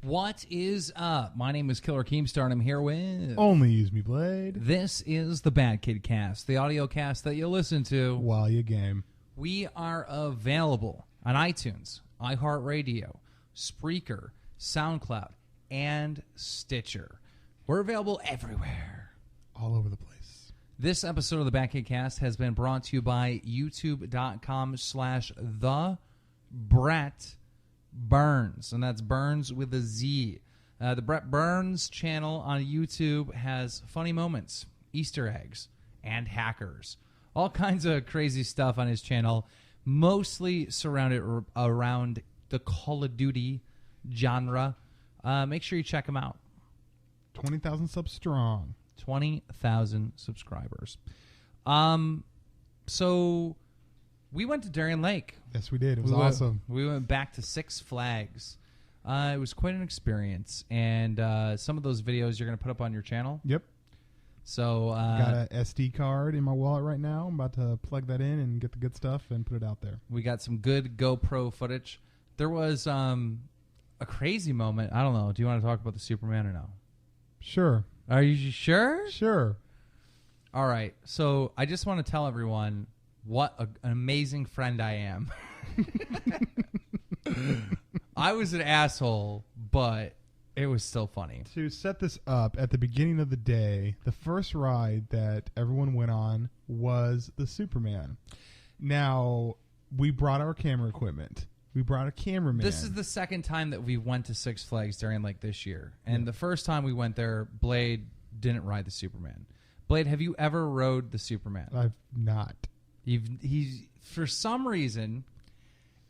What is up? My name is Killer Keemstar, and I'm here with... Only Use Me Blade. This is the BadKidCast, the audio cast that you listen to while you game. We are available on iTunes, iHeartRadio, Spreaker, SoundCloud, and Stitcher. We're available everywhere. All over the place. This episode of the BadKidCast has been brought to you by youtube.com/the Burns, and that's Burns with a Z. The Brett Burns channel on YouTube has funny moments, Easter eggs, and hackers. All kinds of crazy stuff on his channel, mostly surrounded around the Call of Duty genre. Make sure you check him out. 20,000 subs strong. 20,000 subscribers. So we went to Darien Lake. Yes, we did. It was awesome. We went back to Six Flags. It was quite an experience, and some of those videos you're going to put up on your channel. Yep. So got an SD card in my wallet right now. I'm about to plug that in and get the good stuff and put it out there. We got some good GoPro footage. There was a crazy moment. I don't know. Do you want to talk about the Superman or no? Sure. Are you sure? Sure. All right. So I just want to tell everyone what an amazing friend I am. I was an asshole, but it was still funny. To set this up, at the beginning of the day, the first ride that everyone went on was the Superman. Now, we brought our camera equipment. We brought a cameraman. This is the second time that we went to Six Flags during like this year. And the first time we went there, Blade didn't ride the Superman. Blade, have you ever rode the Superman? I've not. He's for some reason.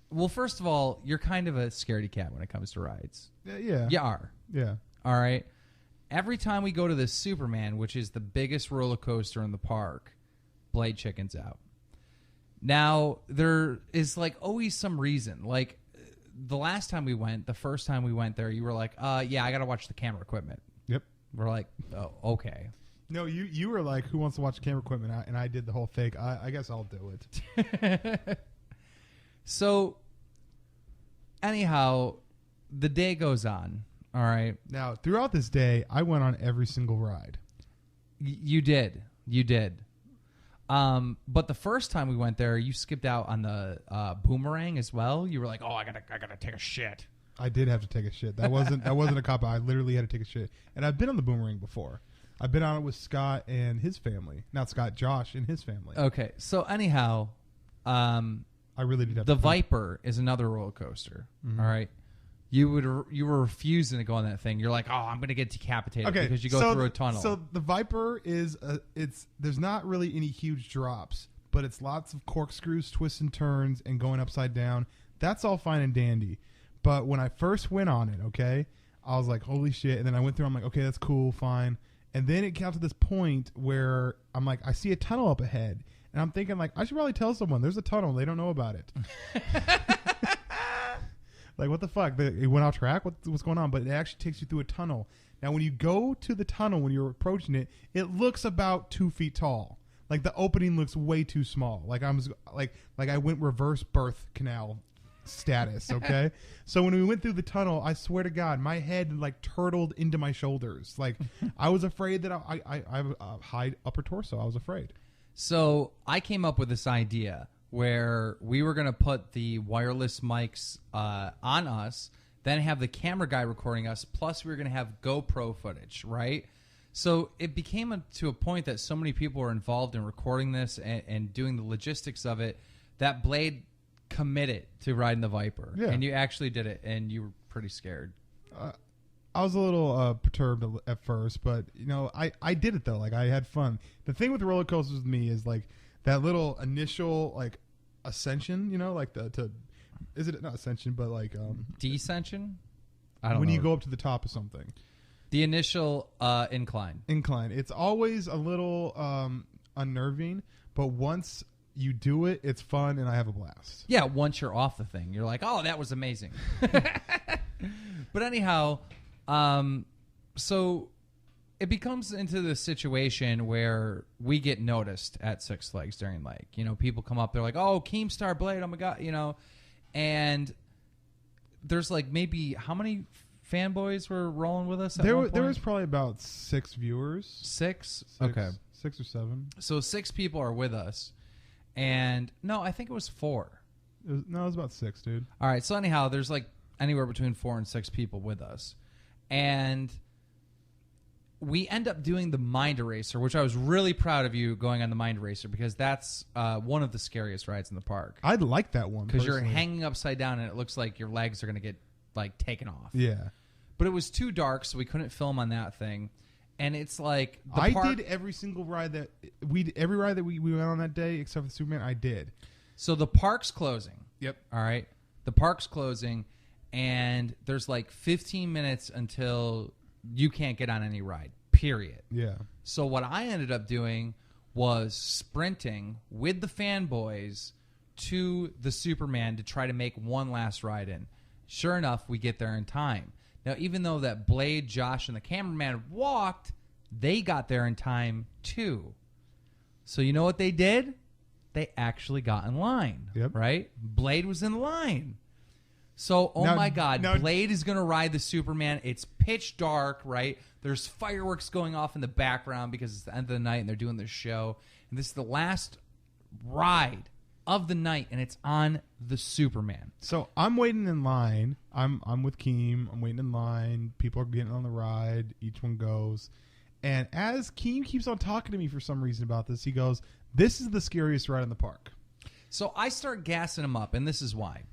Well, first of all, you're kind of a scaredy cat when it comes to rides. Yeah. You are. Yeah. All right. Every time we go to the Superman, which is the biggest roller coaster in the park, Blade chickens out. Now, there is like always some reason. Like the last time we went, the first time we went there, you were like, yeah, I got to watch the camera equipment. Yep. We're like, oh, okay. No, you were like, who wants to watch camera equipment? And I did the whole fake. I guess I'll do it. So, anyhow, the day goes on. All right. Now, throughout this day, I went on every single ride. You did. You did. But the first time we went there, you skipped out on the boomerang as well. You were like, "Oh, I gotta take a shit." I did have to take a shit. That wasn't a cop out. I literally had to take a shit. And I've been on the boomerang before. I've been on it with Scott and his family. Not Scott, Josh and his family. Okay. So anyhow, I really did have the to Viper is another roller coaster. Mm-hmm. All right. You were refusing to go on that thing. You're like, "Oh, I'm going to get decapitated because you go through a tunnel." So the Viper is there's not really any huge drops, but it's lots of corkscrews, twists and turns, and going upside down. That's all fine and dandy. But when I first went on it, okay, I was like, "Holy shit!" And then I went through. I'm like, "Okay, that's cool, fine." And then it got to this point where I'm like, I see a tunnel up ahead, and I'm thinking like, I should probably tell someone there's a tunnel. They don't know about it. Like, what the fuck? It went off track? What's going on? But it actually takes you through a tunnel. Now, when you go to the tunnel, when you're approaching it, it looks about 2 feet tall. Like, the opening looks way too small. Like, I went reverse birth canal status, okay? So when we went through the tunnel, I swear to God, my head, like, turtled into my shoulders. Like, I was afraid that I have a high upper torso. I was afraid. So I came up with this idea where we were going to put the wireless mics on us, then have the camera guy recording us, plus we were going to have GoPro footage, right? So it became to a point that so many people were involved in recording this and doing the logistics of it that Blade committed to riding the Viper. Yeah. And you actually did it, and you were pretty scared. I was a little perturbed at first, but, you know, I did it, though. Like, I had fun. The thing with roller coasters with me is, like, that little initial, like, ascension, you know, like is it not ascension, but like descension? I don't know. When you go up to the top of something. The initial incline. It's always a little unnerving, but once you do it, it's fun, and I have a blast. Yeah, once you're off the thing, you're like, "Oh, that was amazing." But anyhow, so it becomes into the situation where we get noticed at Six Flags Darien Lake. You know, people come up, they're like, "Oh, Keemstar Blade, oh my God," you know, and there's like maybe how many fanboys were rolling with us? There was probably about 6 viewers. 6? Okay. 6 or 7. So 6 people are with us. And no, I think it was 4. It was about 6, dude. All right. So anyhow, there's like anywhere between 4 and 6 people with us. And we end up doing the Mind Eraser, which I was really proud of you going on the Mind Eraser because that's one of the scariest rides in the park. I'd like that one because you're hanging upside down and it looks like your legs are going to get like taken off. Yeah. But it was too dark, so we couldn't film on that thing. And it's like I did every single ride that we went on that day except for the Superman. I did. So the park's closing. Yep. All right. The park's closing, and there's like 15 minutes until you can't get on any ride, period. Yeah. So what I ended up doing was sprinting with the fanboys to the Superman to try to make one last ride in. Sure enough, we get there in time. Now, even though that Blade, Josh, and the cameraman walked, they got there in time too. So you know what they did? They actually got in line, right? Blade was in line. So, my God, Blade is going to ride the Superman. It's pitch dark, right? There's fireworks going off in the background because it's the end of the night and they're doing this show. And this is the last ride of the night, and it's on the Superman. So I'm waiting in line. I'm with Keem. I'm waiting in line. People are getting on the ride. Each one goes. And as Keem keeps on talking to me for some reason about this, he goes, "This is the scariest ride in the park." So I start gassing him up, and this is why.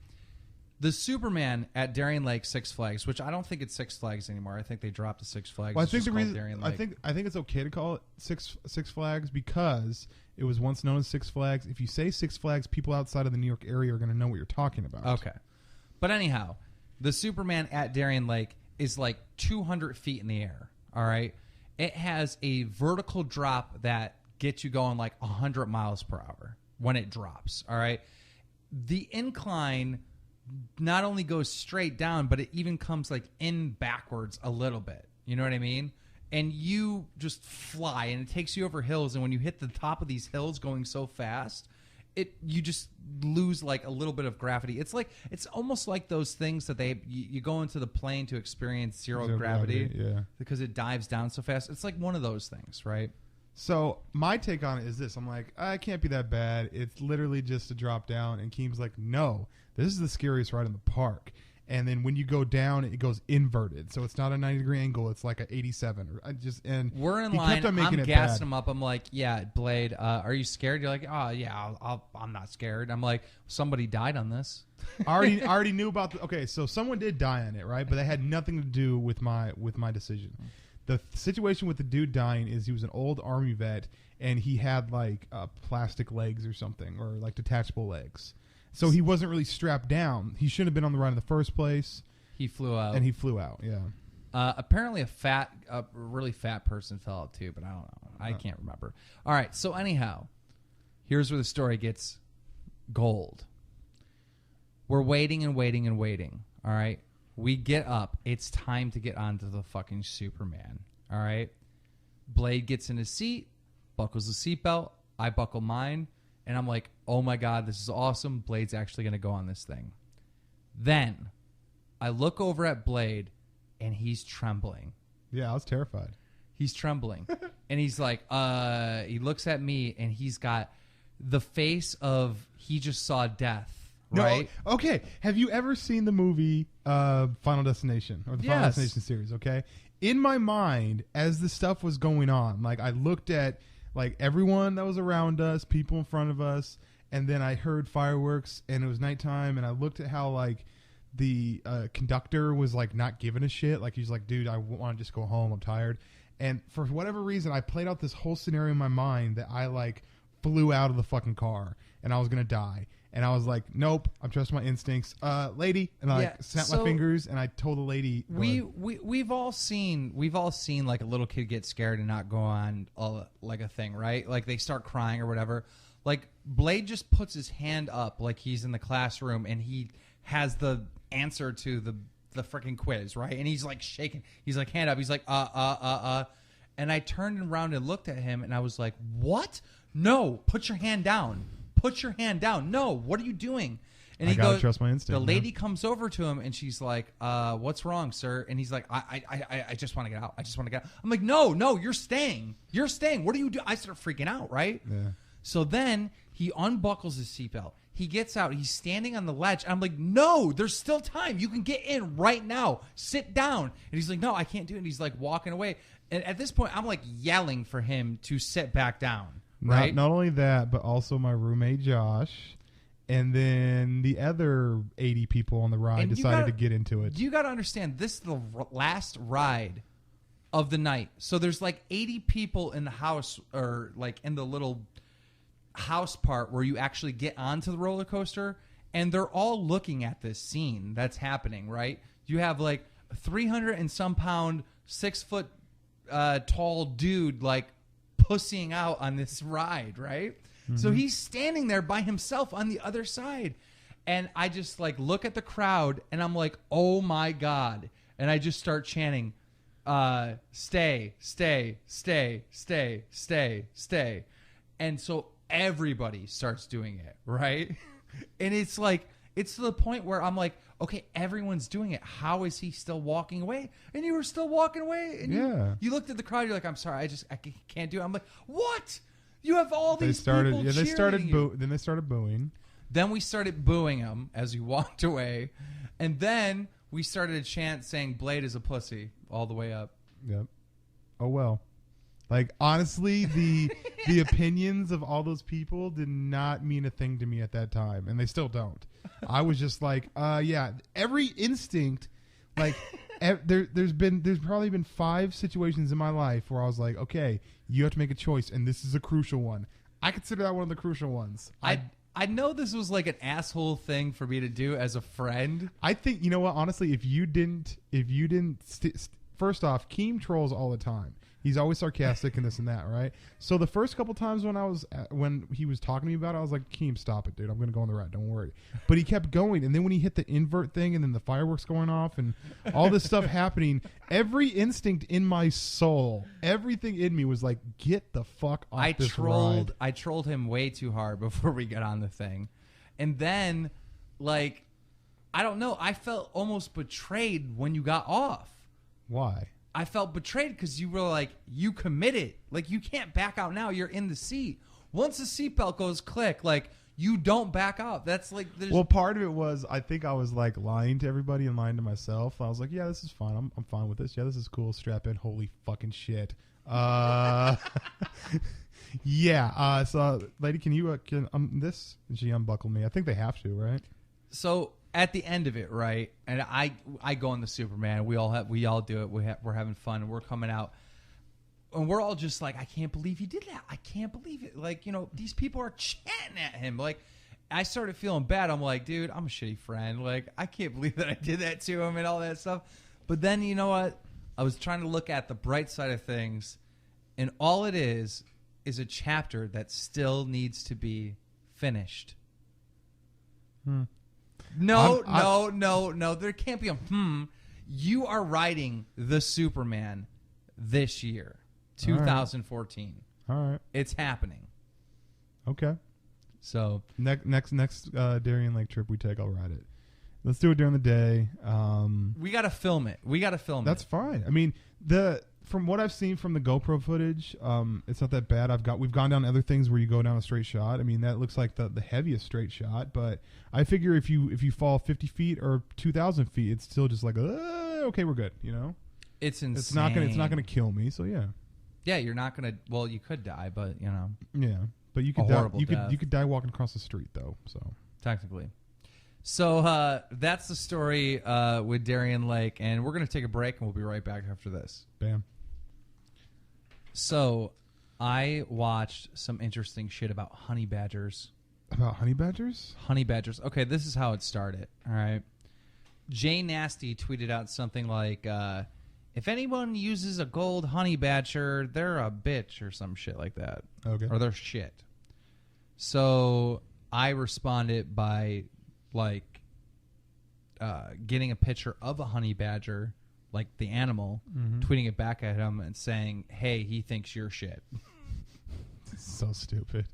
The Superman at Darien Lake Six Flags, which I don't think it's Six Flags anymore. I think they dropped the Six Flags. Well, I think the reason I think it's okay to call it Six Flags because it was once known as Six Flags. If you say Six Flags, people outside of the New York area are going to know what you're talking about. Okay, but anyhow, the Superman at Darien Lake is like 200 feet in the air. All right, it has a vertical drop that gets you going like 100 miles per hour when it drops. All right, the incline not only goes straight down, but it even comes like in backwards a little bit. You know what I mean? And you just fly, and it takes you over hills. And when you hit the top of these hills going so fast, you just lose like a little bit of gravity. It's almost like those things that you go into the plane to experience zero gravity, yeah, because it dives down so fast. It's like one of those things, right? So my take on it is this. I'm like, it can't be that bad. It's literally just a drop down. And Keem's like, no, this is the scariest ride in the park. And then when you go down, it goes inverted. So it's not a 90-degree angle. It's like an 87. And we're in line. I'm gassing him up. I'm like, yeah, Blade, are you scared? You're like, oh, yeah, I'm not scared. I'm like, somebody died on this. I already knew about okay, so someone did die on it, right? But that had nothing to do with my decision. The situation with the dude dying is he was an old army vet, and he had like plastic legs or something, or like detachable legs. So he wasn't really strapped down. He shouldn't have been on the ride in the first place. He flew out. And he flew out, yeah. Apparently a really fat person fell out too, but I don't know. I can't remember. All right, so anyhow, here's where the story gets gold. We're waiting and waiting and waiting, all right? We get up. It's time to get onto the fucking Superman. All right. Blade gets in his seat, buckles the seatbelt. I buckle mine. And I'm like, oh my God, this is awesome. Blade's actually going to go on this thing. Then I look over at Blade and he's trembling. Yeah, I was terrified. He's trembling. And he's like, he looks at me and he's got the face of he just saw death. Right. No, okay. Have you ever seen the movie Final Destination or the Final Destination series? Okay. In my mind, as the stuff was going on, like I looked at like everyone that was around us, people in front of us, and then I heard fireworks, and it was nighttime, and I looked at how like the conductor was like not giving a shit. Like he's like, dude, I want to just go home. I'm tired. And for whatever reason, I played out this whole scenario in my mind that I like flew out of the fucking car and I was gonna die. And I was like, nope, I'm trusting my instincts. Lady. And I snapped my fingers and I told the lady. We've all seen like a little kid get scared and not go on like a thing, right? Like they start crying or whatever. Like Blade just puts his hand up like he's in the classroom and he has the answer to the freaking quiz, right? And he's like shaking. He's like hand up. He's like, And I turned around and looked at him and I was like, what? No, put your hand down. Put your hand down. No, what are you doing? And I he gotta goes, trust my instinct. the lady comes over to him and she's like, what's wrong, sir? And he's like, I just want to get out. I just want to get out. I'm like, no, you're staying. You're staying. What do you do? I start freaking out, right? Yeah. So then he unbuckles his seatbelt. He gets out. He's standing on the ledge. I'm like, no, there's still time. You can get in right now. Sit down. And he's like, no, I can't do it. And he's like walking away. And at this point, I'm like yelling for him to sit back down. Right? Not only that, but also my roommate Josh, and then the other 80 people on the ride decided to get into it. You got to understand, this is the last ride of the night. So there's like 80 people in the house, or like in the little house part where you actually get onto the roller coaster, and they're all looking at this scene that's happening, right? You have like 300 and some pound, 6 foot tall dude like pussying out on this ride, right? Mm-hmm. So he's standing there by himself on the other side. And I just like look at the crowd and I'm like, oh my God. And I just start chanting, stay, stay, stay, stay, stay, stay. And so everybody starts doing it, right? And it's like, it's to the point where I'm like, okay, everyone's doing it. How is he still walking away? And you were still walking away. And you looked at the crowd. You're like, I'm sorry, I can't do it. I'm like, what? You have all these people cheering you. Then they started booing. Then we started booing him as we walked away. And then we started a chant saying, Blade is a pussy, all the way up. Yep. Oh, well. Like, honestly, the opinions of all those people did not mean a thing to me at that time, and they still don't. I was just like, yeah, every instinct, like, there's probably been 5 situations in my life where I was like, okay, you have to make a choice, and this is a crucial one. I consider that one of the crucial ones. I know this was like an asshole thing for me to do as a friend. I think, you know what, honestly, if you didn't, first off, Keem trolls all the time. He's always sarcastic and this and that, right? So the first couple times when he was talking to me about it, I was like, Keem, stop it, dude. I'm going to go on the ride. Don't worry. But he kept going. And then when he hit the invert thing and then the fireworks going off and all this stuff happening, every instinct in my soul, everything in me was like, get the fuck off this ride. I trolled him way too hard before we got on the thing. And then, like, I don't know. I felt almost betrayed when you got off. Why? I felt betrayed because you were like, you committed. Like, you can't back out now. You're in the seat. Once the seatbelt goes click, like, you don't back out. That's like... Well, part of it was, I think I was, like, lying to everybody and lying to myself. I was like, yeah, this is fine. I'm fine with this. Yeah, this is cool. Strap in. Holy fucking shit. Yeah. So, lady, can you... this? She unbuckled me. I think they have to, right? So... At the end of it, right, and I go on the Superman. We all do it. We're having fun. We're coming out, and we're all just like, I can't believe he did that. I can't believe it. Like, you know, these people are chanting at him. Like, I started feeling bad. I'm like, dude, I'm a shitty friend. Like, I can't believe that I did that to him and all that stuff. But then, you know what? I was trying to look at the bright side of things, and all it is a chapter that still needs to be finished. No. There can't be a You are writing the Superman this year, 2014. All right. It's happening. Okay. So next Darien Lake trip we take, I'll ride it. Let's do it during the day. We got to film it. That's fine. I mean, from what I've seen from the GoPro footage, it's not that bad. We've gone down other things where you go down a straight shot. I mean, that looks like the heaviest straight shot. But I figure if you fall 50 feet or 2,000 feet, it's still just like, okay, we're good. You know, it's insane. It's not gonna kill me. So yeah. Yeah, you're not gonna. Well, you could die, but you know. Yeah, but you could die. You could die walking across the street though. So technically. So that's the story with Darien Lake, and we're gonna take a break, and we'll be right back after this. Bam. So, I watched some interesting shit about honey badgers. About honey badgers? Honey badgers. Okay, this is how it started. All right. Jay Nasty tweeted out something like, if anyone uses a gold honey badger, they're a bitch or some shit like that. Okay. Or they're shit. So, I responded by, like, getting a picture of a honey badger, like the animal, tweeting it back at him and saying, hey, he thinks you're shit. So stupid.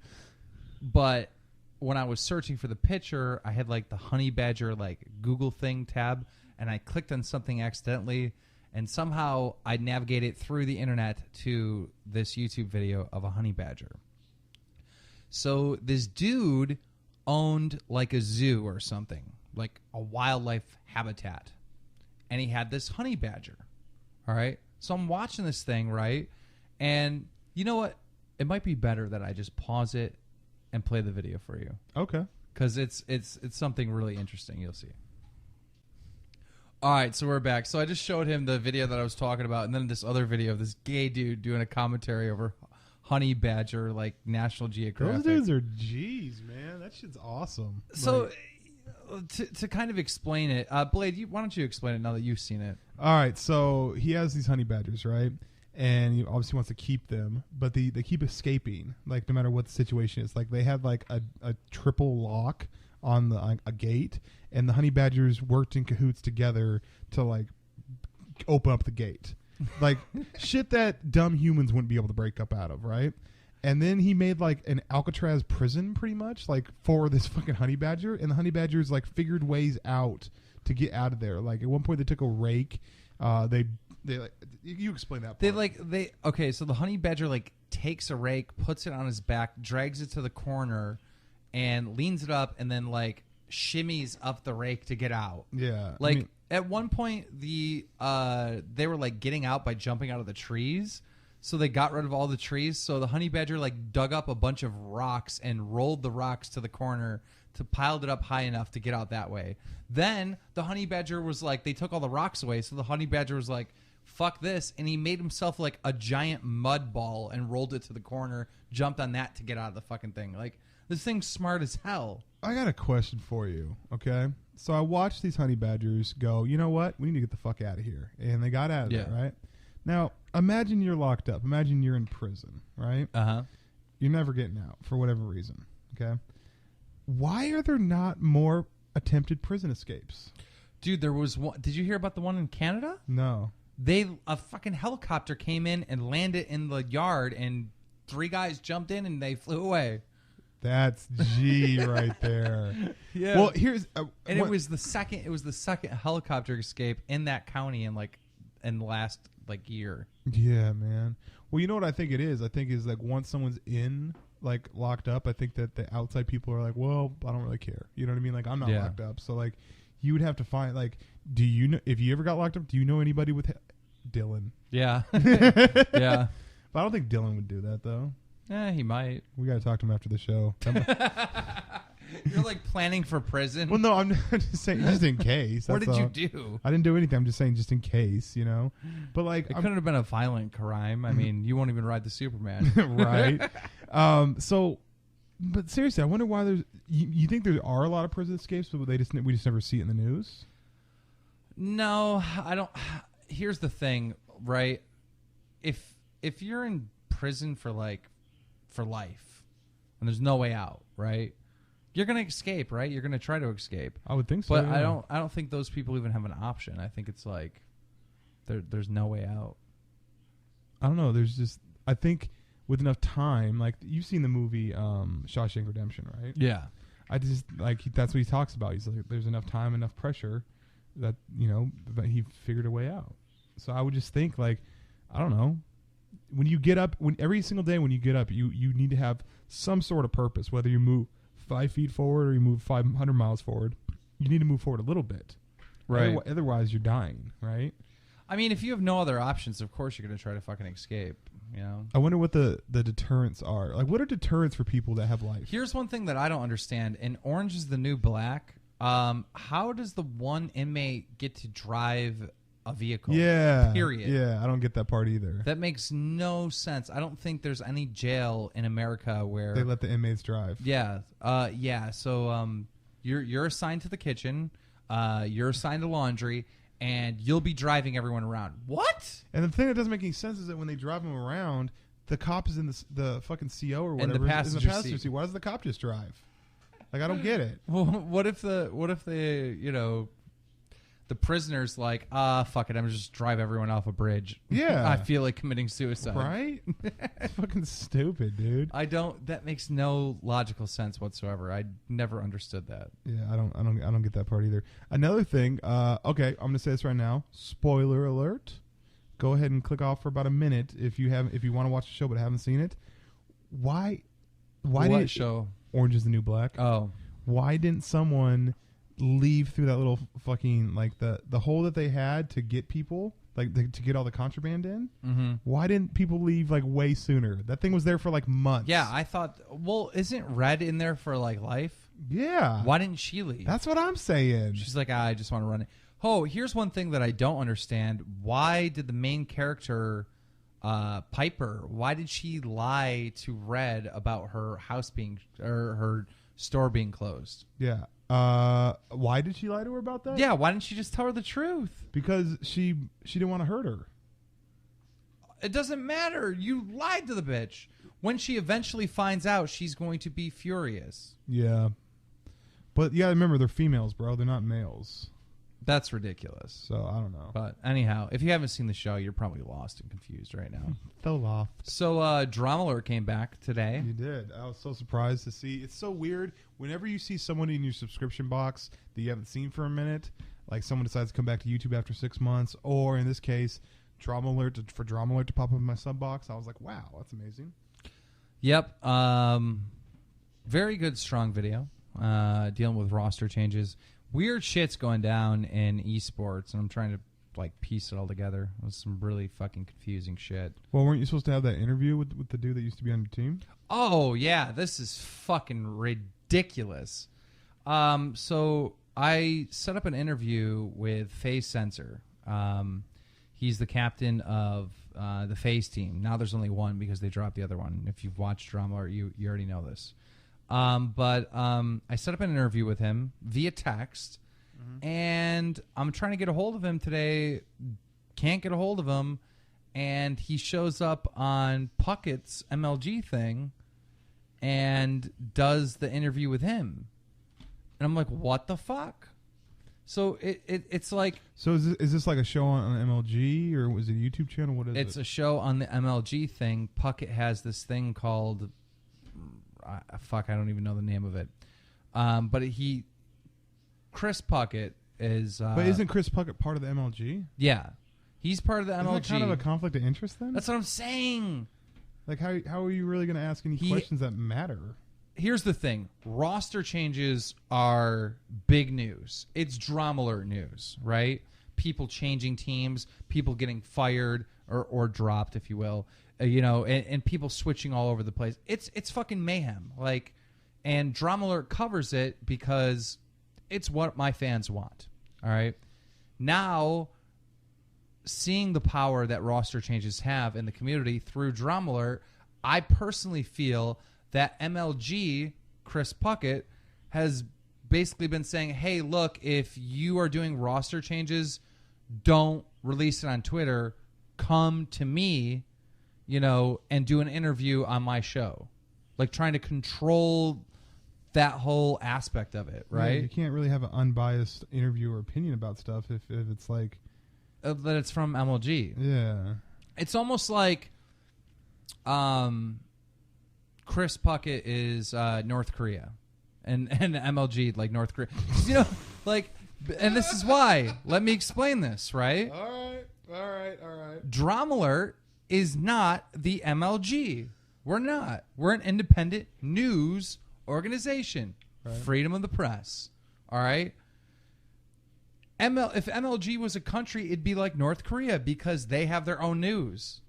But when I was searching for the picture, I had like the honey badger like Google thing tab, and I clicked on something accidentally, and somehow I navigated through the internet to this YouTube video of a honey badger. So this dude owned like a zoo or something, like a wildlife habitat, and he had this honey badger. All right, so I'm watching this thing, right, and you know what? It might be better that I just pause it and play the video for you. Okay. Because it's something really interesting. You'll see. All right, so we're back. So I just showed him the video that I was talking about, and then this other video of this gay dude doing a commentary over honey badger, like National Geographic. Those dudes are G's, man. That shit's awesome. So to kind of explain it, Blade, why don't you explain it now that you've seen it? All right, so he has these honey badgers, right? And he obviously wants to keep them, but they keep escaping, like no matter what the situation is. Like they had like a triple lock on a gate, and the honey badgers worked in cahoots together to like open up the gate, like shit that dumb humans wouldn't be able to break up out of, right? And then he made like an Alcatraz prison, pretty much, like for this fucking honey badger, and the honey badgers like figured ways out to get out of there. Like at one point they took a rake, They like you explain that part. Okay, so the honey badger like takes a rake, puts it on his back, drags it to the corner, and leans it up, and then like shimmies up the rake to get out. Yeah, like at one point they were like getting out by jumping out of the trees, so they got rid of all the trees. So the honey badger like dug up a bunch of rocks and rolled the rocks to the corner to piled it up high enough to get out that way. Then the honey badger was like, they took all the rocks away, so the honey badger was like, fuck this, and he made himself like a giant mud ball and rolled it to the corner, jumped on that to get out of the fucking thing. Like, this thing's smart as hell. I got a question for you, okay? So I watched these honey badgers go, you know what? We need to get the fuck out of here. And they got out of there, right? Now, imagine you're locked up. Imagine you're in prison, right? Uh-huh. You're never getting out for whatever reason, okay? Why are there not more attempted prison escapes? Dude, there was one. Did you hear about the one in Canada? No. A fucking helicopter came in and landed in the yard, and 3 guys jumped in and they flew away. That's G right there. Yeah. Well, here's it was the second helicopter escape in that county in the last like year. Yeah, man. Well, you know what I think it is? I think is like once someone's in like locked up, I think that the outside people are like, well, I don't really care. You know what I mean? Like I'm not locked up, so like you would have to find like, do you know if you ever got locked up? Do you know anybody with Dylan? Yeah, yeah. But I don't think Dylan would do that though. Yeah, he might. We got to talk to him after the show. You're like planning for prison. Well, no, I'm just saying, just in case. What did you do? I didn't do anything. I'm just saying, just in case, you know. But like, it couldn't have been a violent crime. I mean, you won't even ride the Superman, right? So, but seriously, I wonder why there's. You think there are a lot of prison escapes, but we just never see it in the news? No, I don't. Here's the thing, right? If you're in prison for life, and there's no way out, right? You're gonna escape, right? You're gonna try to escape. I would think so. But yeah. I don't think those people even have an option. I think it's like there's no way out. I don't know. There's just, I think with enough time, like you've seen the movie Shawshank Redemption, right? Yeah. I just like that's what he talks about. He's like, there's enough time, enough pressure that that he figured a way out. So I would just think like, I don't know. When you get up, every single day when you get up, you need to have some sort of purpose. Whether you move 5 feet forward or you move 500 miles forward, you need to move forward a little bit, right? Otherwise, you're dying, right? I mean, if you have no other options, of course you're going to try to fucking escape. You know. I wonder what the deterrents are. Like, what are deterrents for people that have life? Here's one thing that I don't understand. In Orange is the New Black, how does the one inmate get to drive a vehicle? Yeah. Period. Yeah, I don't get that part either. That makes no sense. I don't think there's any jail in America where they let the inmates drive. Yeah. Yeah. So you're assigned to the kitchen, you're assigned to laundry, and you'll be driving everyone around. What? And the thing that doesn't make any sense is that when they drive them around, the cop is in the fucking CO or whatever. In the passenger seat. Why does the cop just drive? Like, I don't get it. Well, what if they the prisoner's like, fuck it, I'm just drive everyone off a bridge. Yeah. I feel like committing suicide. Right? It's fucking stupid, dude. That makes no logical sense whatsoever. I never understood that. Yeah, I don't get that part either. Another thing, okay, I'm gonna say this right now. Spoiler alert. Go ahead and click off for about a minute if you want to watch the show but haven't seen it. Why What did show? Orange is the New Black? Oh. Why didn't someone leave through that little fucking like the hole that they had to get people to get all the contraband in? Mm-hmm. Why didn't people leave like way sooner? That thing was there for like months. Yeah, I thought. Well, isn't Red in there for like life? Yeah. Why didn't she leave? That's what I'm saying. She's like, I just want to run it. Oh, here's one thing that I don't understand. Why did the main character, Piper, why did she lie to Red about her house being or her store being closed? Yeah. Why did she lie to her about that? Yeah, why didn't she just tell her the truth? Because she didn't want to hurt her. It doesn't matter. You lied to the bitch. When she eventually finds out, she's going to be furious. Yeah. But you gotta remember, they're females, bro. They're not males. That's ridiculous. So, I don't know. But anyhow, if you haven't seen the show, you're probably lost and confused right now. Fell off. So, Drama Alert came back today. You did. I was so surprised to see. It's so weird. Whenever you see someone in your subscription box that you haven't seen for a minute, like someone decides to come back to YouTube after 6 months, or in this case, Drama Alert for Drama Alert to pop up in my sub box, I was like, wow, that's amazing. Yep. Very good, strong video. Dealing with roster changes. Weird shit's going down in esports, and I'm trying to like piece it all together. It was some really fucking confusing shit. Well, weren't you supposed to have that interview with the dude that used to be on your team? Oh yeah, this is fucking ridiculous. So I set up an interview with FaZe Sensor. He's the captain of the FaZe team. Now there's only one because they dropped the other one. If you've watched Drama, or you already know this. But I set up an interview with him via text, and I'm trying to get a hold of him today. Can't get a hold of him, and he shows up on Puckett's MLG thing and does the interview with him. And I'm like, what the fuck? So it's like... So is this like a show on MLG, or was it a YouTube channel? What is it? It's a show on the MLG thing. Puckett has this thing called... fuck, I don't even know the name of it. But Chris Puckett is... but isn't Chris Puckett part of the MLG? Yeah. He's part of the MLG. Isn't that kind of a conflict of interest then? That's what I'm saying. Like, how are you really going to ask any questions that matter? Here's the thing. Roster changes are big news. It's Drama Alert news, right? People changing teams, people getting fired or dropped, if you will. And people switching all over the place. It's fucking mayhem. Like, and Drama Alert covers it because it's what my fans want. All right. Now, seeing the power that roster changes have in the community through Drama Alert, I personally feel that MLG, Chris Puckett, has basically been saying, hey, look, if you are doing roster changes, don't release it on Twitter. Come to me, and do an interview on my show. Like, trying to control that whole aspect of it, right? Yeah, you can't really have an unbiased interview or opinion about stuff if it's like... that it's from MLG. Yeah. It's almost like Chris Puckett is North Korea and MLG like North Korea. And this is why. Let me explain this, right? All right. Drama Alert is not the MLG. We're not. We're an independent news organization. Right. Freedom of the press. All right? If MLG was a country, it'd be like North Korea because they have their own news.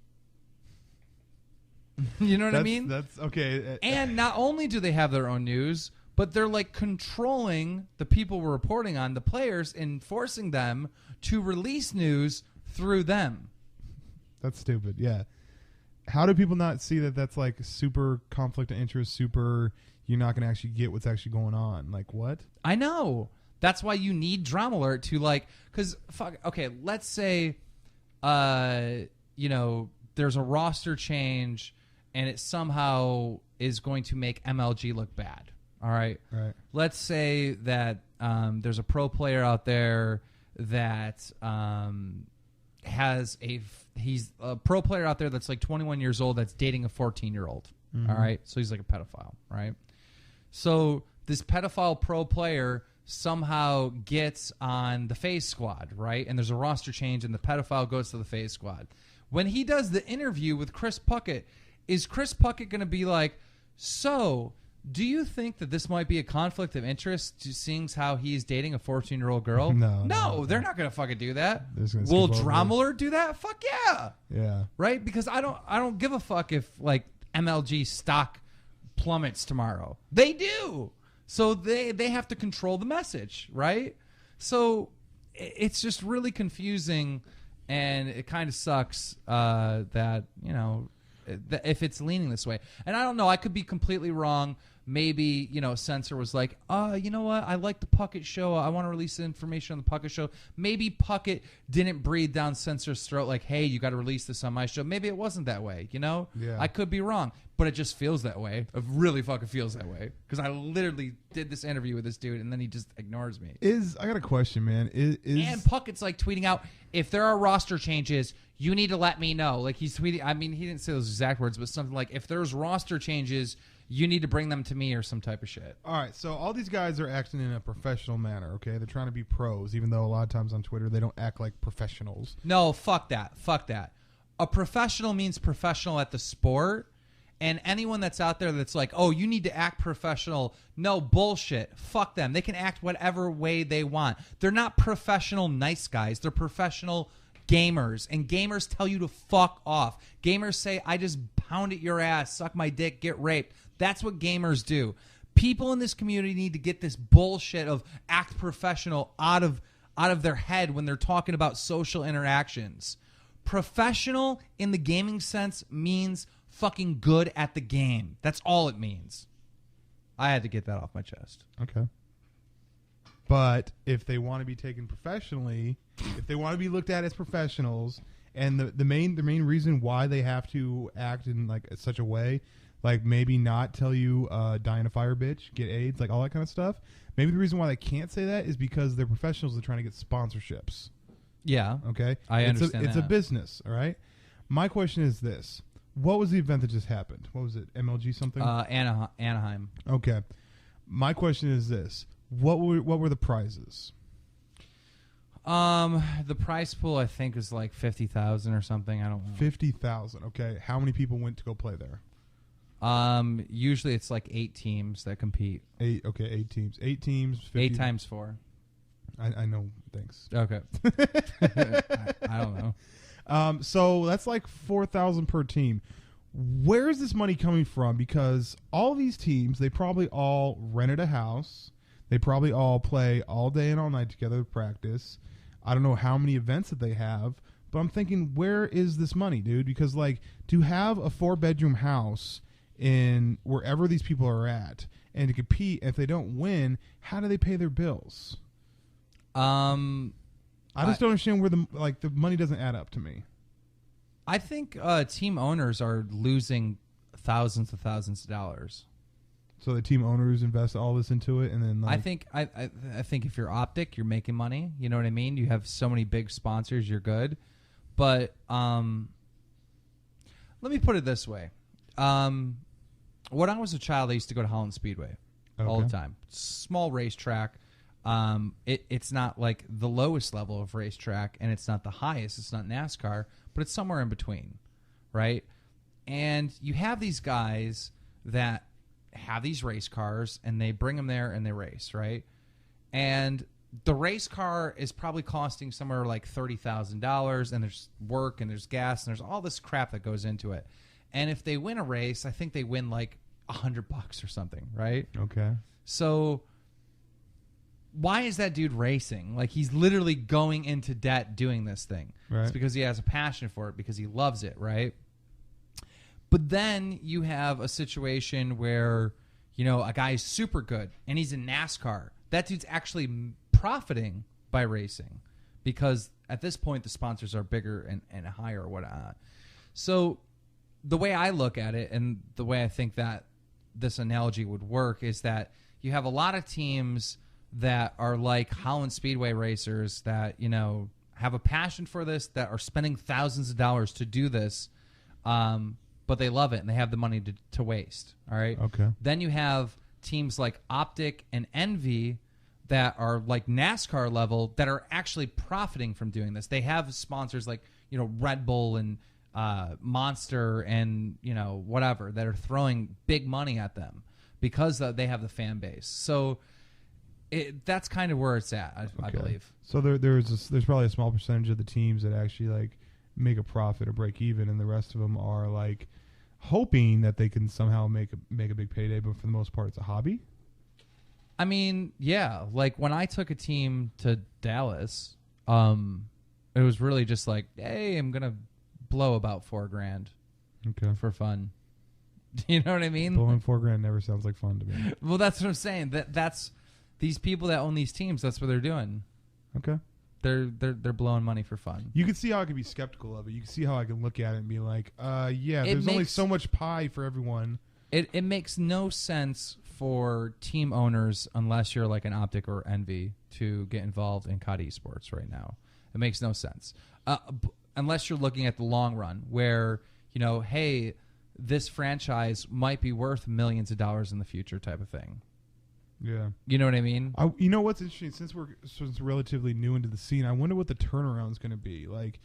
You know what I mean? That's okay. And not only do they have their own news, but they're like controlling the people we're reporting on, the players, and forcing them to release news through them. That's stupid. Yeah. How do people not see that that's like super conflict of interest, super you're not going to actually get what's actually going on? Like what? I know. That's why you need Drama Alert to because okay, let's say, there's a roster change and it somehow is going to make MLG look bad. All right. Right. Let's say that there's a pro player out there that he's a pro player out there that's like 21 years old that's dating a 14-year-old. Mm-hmm. All right, so he's like a pedophile, right? So this pedophile pro player somehow gets on the FaZe squad, right? And there's a roster change, and the pedophile goes to the FaZe squad. When he does the interview with Chris Puckett, is Chris Puckett going to be like, so do you think that this might be a conflict of interest, seeing how he's dating a 14-year-old girl? No, they're not going to fucking do that. Will Dromler do that? Fuck yeah. Yeah. Right? Because I don't give a fuck if like MLG stock plummets tomorrow. They do. So they have to control the message, right? So it's just really confusing, and it kind of sucks that, you know, if it's leaning this way. And I don't know, I could be completely wrong. Maybe, you know, Censor was like, you know what? I like the Puckett show. I want to release the information on the Puckett show. Maybe Puckett didn't breathe down Censor's throat like, hey, you got to release this on my show. Maybe it wasn't that way, you know? Yeah. I could be wrong, but it just feels that way. It really fucking feels that way. Because I literally did this interview with this dude, and then he just ignores me. I got a question, man. And Puckett's like tweeting out, if there are roster changes, you need to let me know. Like he's tweeting, I mean, he didn't say those exact words, but something like, if there's roster changes, you need to bring them to me or some type of shit. All right, so all these guys are acting in a professional manner, okay? They're trying to be pros, even though a lot of times on Twitter they don't act like professionals. No, fuck that. Fuck that. A professional means professional at the sport, and anyone that's out there that's like, oh, you need to act professional. No, bullshit. Fuck them. They can act whatever way they want. They're not professional nice guys. They're professional gamers, and gamers tell you to fuck off. Gamers say, I just pound at your ass, suck my dick, get raped. That's what gamers do. People in this community need to get this bullshit of act professional out of their head when they're talking about social interactions. Professional in the gaming sense means fucking good at the game. That's all it means. I had to get that off my chest. Okay. But if they want to be taken professionally, if they want to be looked at as professionals, and the main reason why they have to act in like such a way, like maybe not tell you die in a fire, bitch, get AIDS, like all that kind of stuff. Maybe the reason why they can't say that is because they're professionals. They're trying to get sponsorships. Yeah. Okay. I understand. It's a business. All right. My question is this: what was the event that just happened? What was it? MLG something? Anaheim. Okay. My question is this: what were the prizes? The prize pool I think is like 50,000 or something. I don't know. 50,000. Okay. How many people went to go play there? Usually it's like 8 teams that compete. 8. Okay, 8 teams. 8 teams. 50. 8 times 4. I know. Thanks. Okay. I don't know. So that's like 4,000 per team. Where is this money coming from? Because all these teams, they probably all rented a house. They probably all play all day and all night together to practice. I don't know how many events that they have, but I'm thinking, where is this money, dude? Because like to have a 4-bedroom house in wherever these people are at and to compete, if they don't win, how do they pay their bills? I just don't understand where the money doesn't add up to me. I think team owners are losing thousands of dollars. So the team owners invest all this into it, and then like, I think if you're Optic, you're making money. You know what I mean? You have so many big sponsors, you're good. But let me put it this way: when I was a child, I used to go to Holland Speedway all the time. Small racetrack. It's not like the lowest level of racetrack, and it's not the highest. It's not NASCAR, but it's somewhere in between, right? And you have these guys that have these race cars, and they bring them there and they race, right? And the race car is probably costing somewhere like $30,000, and there's work and there's gas and there's all this crap that goes into it. And if they win a race, I think they win like $100 or something, right? Okay. So why is that dude racing? Like, he's literally going into debt doing this thing. Right. It's because he has a passion for it, because he loves it, right? But then you have a situation where, you know, a guy is super good and he's in NASCAR. That dude's actually profiting by racing because at this point the sponsors are bigger and higher or whatnot. So the way I look at it, and the way I think that this analogy would work, is that you have a lot of teams that are like Holland Speedway racers that, you know, have a passion for this, that are spending thousands of dollars to do this, but they love it and they have the money to waste. All right. Okay. Then you have teams like Optic and Envy that are like NASCAR level that are actually profiting from doing this. They have sponsors like, you know, Red Bull and Monster and, you know, whatever, that are throwing big money at them because they have the fan base. So that's kind of where it's at, I believe. So there's probably a small percentage of the teams that actually like make a profit or break even, and the rest of them are like hoping that they can somehow make a big payday, but for the most part it's a hobby. I mean, yeah, like when I took a team to Dallas, it was really just like, hey, I'm gonna blow about $4,000 for fun. You know what I mean? Blowing $4,000 never sounds like fun to me. Well, that's what I'm saying. That's these people that own these teams. That's what they're doing. Okay. They're blowing money for fun. You can see how I can be skeptical of it. You can see how I can look at it and be like, there's only so much pie for everyone. It makes no sense for team owners, unless you're like an Optic or Envy, to get involved in COD Esports right now. It makes no sense. Unless you're looking at the long run where, you know, hey, this franchise might be worth millions of dollars in the future type of thing. Yeah. You know what I mean? You know what's interesting? Since we're relatively new into the scene, I wonder what the turnaround is going to be. Like,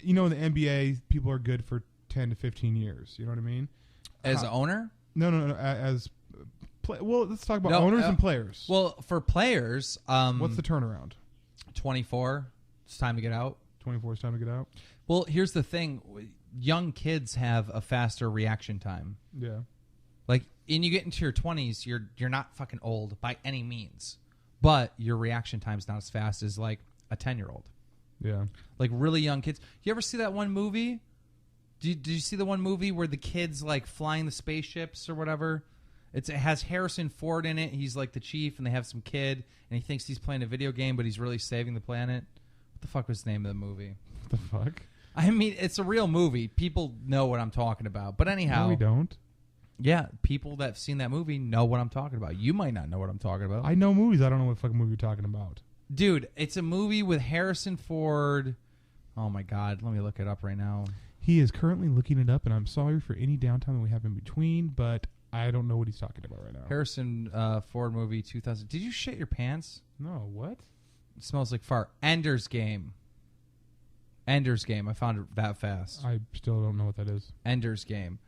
you know, in the NBA, people are good for 10 to 15 years. You know what I mean? As an owner? No. Well, let's talk about owners and players. Well, for players... what's the turnaround? 24. It's time to get out. 24 is time to get out? Well, here's the thing. Young kids have a faster reaction time. Yeah. Like, and you get into your 20s, you're not fucking old by any means. But your reaction time's not as fast as, like, a 10-year-old. Yeah. Like, really young kids. You ever see that one movie? Did you see the one movie where the kid's, like, flying the spaceships or whatever? It has Harrison Ford in it. He's, like, the chief, and they have some kid, and he thinks he's playing a video game, but he's really saving the planet. What the fuck was the name of the movie? What the fuck? I mean, it's a real movie. People know what I'm talking about. But anyhow. No, we don't. Yeah, people that have seen that movie know what I'm talking about. You might not know what I'm talking about. I know movies. I don't know what fucking movie you're talking about. Dude, it's a movie with Harrison Ford. Oh, my God. Let me look it up right now. He is currently looking it up, and I'm sorry for any downtime that we have in between, but I don't know what he's talking about right now. Harrison Ford movie 2000. Did you shit your pants? No, what? It smells like fart. Ender's Game. Ender's Game. I found it that fast. I still don't know what that is. Ender's Game.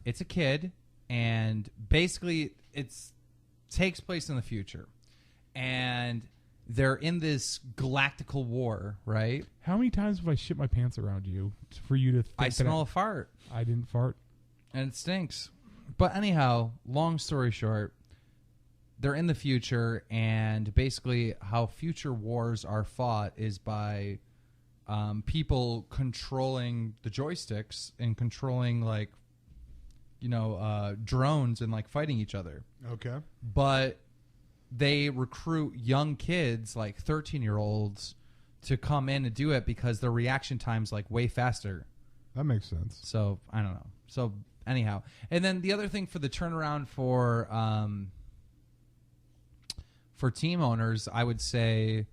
It's a kid, and basically it takes place in the future. And they're in this galactical war, right? How many times have I shit my pants around you for you to think I smell a fart. I didn't fart. And it stinks. But anyhow, long story short, they're in the future, and basically how future wars are fought is by people controlling the joysticks and controlling, like, you know, drones and, like, fighting each other. Okay. But they recruit young kids, like 13-year-olds, to come in and do it because their reaction time's, like, way faster. That makes sense. So, I don't know. So, anyhow. And then the other thing for the turnaround for team owners, I would say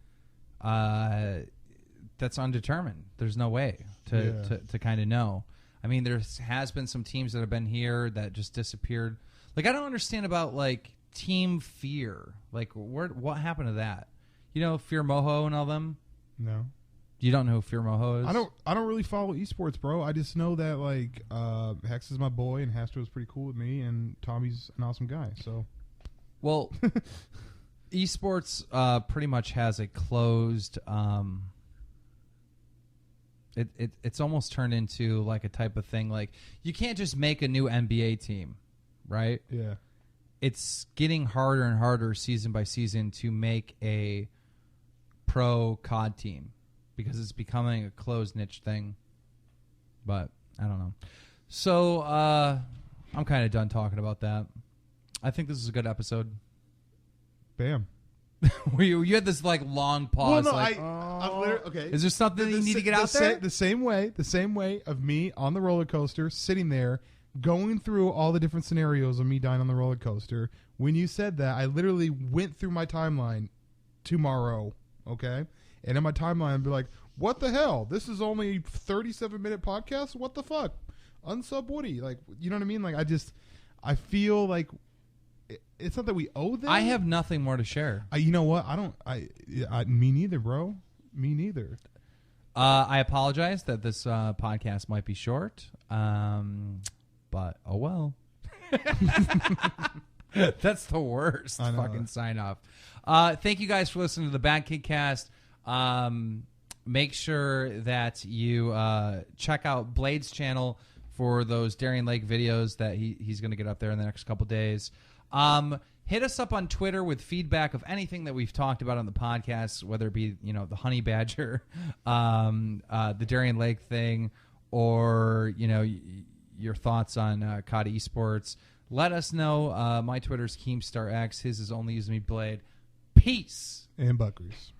that's undetermined. There's no way to kind of know. I mean, there has been some teams that have been here that just disappeared. Like, I don't understand about, like, Team Fear. Like, what happened to that? You know, Fear Moho and all them? No. You don't know who Fear Moho is? I don't really follow esports, bro. I just know that, like, Hex is my boy, and Hastro is pretty cool with me, and Tommy's an awesome guy. So, well, esports pretty much has a closed. It's almost turned into like a type of thing. Like, you can't just make a new NBA team, right? Yeah. It's getting harder and harder season by season to make a pro COD team because it's becoming a closed niche thing. But I don't know. So I'm kind of done talking about that. I think this is a good episode. Bam. you had this, like, long pause. Well, no, like, I'm literally, okay. Is there something that you need to get out there? The same way of me on the roller coaster, sitting there, going through all the different scenarios of me dying on the roller coaster When you said that, I literally went through my timeline tomorrow, okay? And in my timeline, I'd be like, what the hell? This is only 37-minute podcast? What the fuck? Unsub Woody. Like, you know what I mean? Like, I feel like it's not that we owe them. I have nothing more to share. You know what? Me neither, bro. Me neither. I apologize that this podcast might be short, but oh well. That's the worst fucking sign off. Thank you guys for listening to the BadKidCast. Make sure that you check out Blade's channel for those Darien Lake videos that he's going to get up there in the next couple days. Hit us up on Twitter with feedback of anything that we've talked about on the podcast, whether it be the honey badger, the Darien Lake thing, or your thoughts on COD Esports. Let us know. My Twitter's KeemstarX. His is only using me Blade. Peace and Buckers.